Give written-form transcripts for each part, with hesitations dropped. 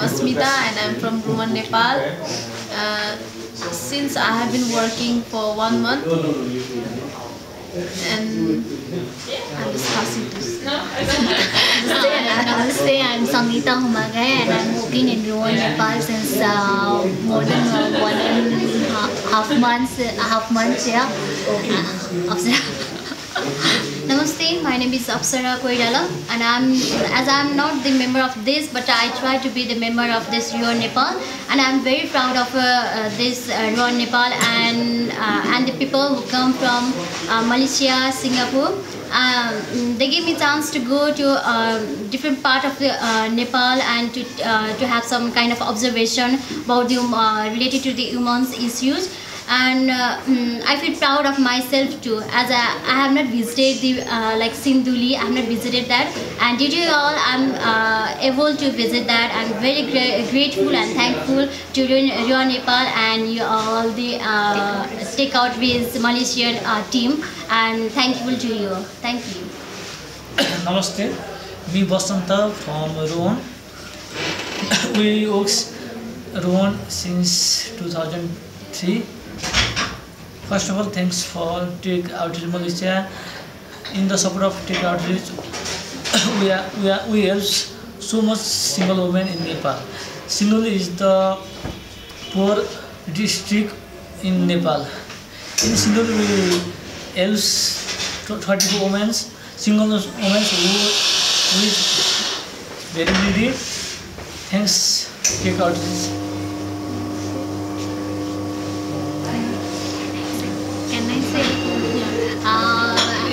Asmita and I'm from Rouen, Nepal. Since I have been working for 1 month and I'm just passing to Namaste, I'm Sangeeta Humagay and I'm working in Rouen, Nepal since more than 1.5 months. Yeah. Namaste, my name is Apsara Koirala and I'm not the member of this, but I try to be the member of this Rouen, Nepal, and I'm very proud of this Rouen, Nepal and the people who come from Malaysia, Singapore. They gave me chance to go to different part of the Nepal and to have some kind of observation about the related to the women's issues. And I feel proud of myself too, as I have not visited the like Sinduli. I have not visited that, and due to you all, I'm able to visit that. I'm very grateful and thankful to Rouen, Nepal, and you all the Takeout with Malaysian team, and thankful to you. Thank you. Namaste, me Basanta from Rouen. We work Rouen since 2003. First of all, thanks for Take Outreach Malaysia. In the support of Take Outreach, we help so much single women in Nepal. Sinduli is the poor district in Nepal. In Sinduli, we help 34 women, single women who is very needy. Thanks, Take Outreach.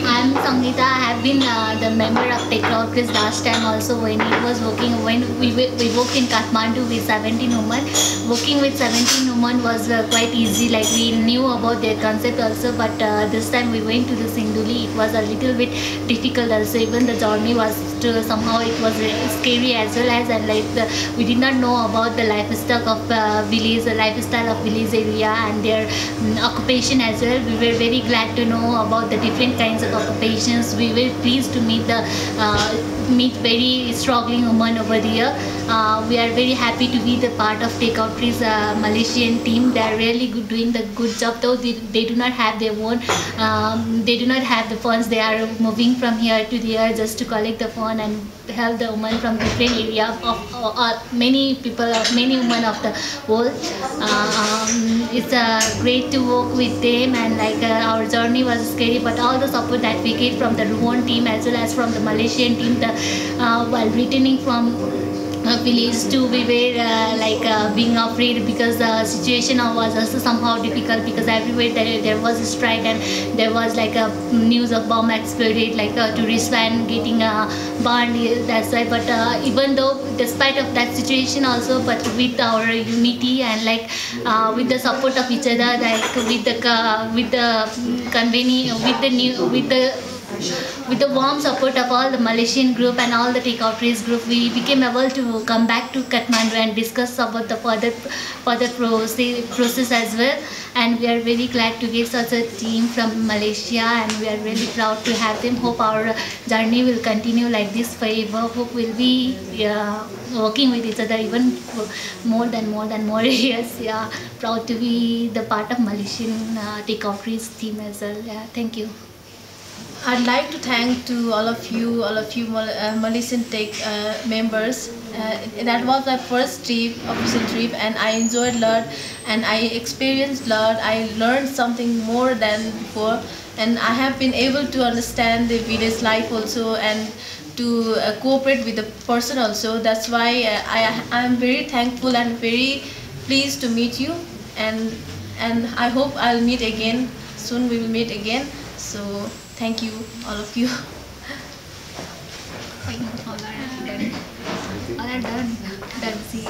I'm Sangeeta. I have been the member of Takeout Chris last time also when it was working. When we worked in Kathmandu with 17 women. Working with 17 women was quite easy. Like we knew about their concept also, but this time we went to the Sinduli. It was a little bit difficult also. Even the journey was somehow it was scary as well as, and like we did not know about the lifestyle of village, the lifestyle of village area and their occupation as well. We were very glad to know about the different kinds of occupations. We were pleased to meet very struggling women over there. We are very happy to be the part of Takeout Tree's Malaysian team. They are really good, doing the good job. Though they do not have their own, they do not have the funds. They are moving from here to there just to collect the fund and help the women from different area of many people, many women of the world. It's great to work with them, and like our journey was scary, but all the support that we get from the Rouen team as well as from the Malaysian team, while returning from village too, we were being afraid because the situation was also somehow difficult because everywhere there was a strike and there was like a news of bomb exploded, like a tourist van getting burned. That's why. But even though, despite of that situation also, but with our unity and like with the support of each other, like with the convening, with the warm support of all the Malaysian group and all the Takeout Trees group, we became able to come back to Kathmandu and discuss about the further process as well. And we are very glad to get such a team from Malaysia, and we are really proud to have them. Hope our journey will continue like this forever. Hope we'll be working with each other even more years. Yeah, proud to be the part of Malaysian Takeout Trees team as well. Yeah, thank you. I'd like to thank to all of you Malaysian Tech members. That was my first official trip, and I enjoyed a lot, and I experienced a lot. I learned something more than before, and I have been able to understand the village life also, and to cooperate with the person also. That's why I am very thankful and very pleased to meet you, and I hope I'll meet again soon. We will meet again. So thank you, all of you. All are done. See,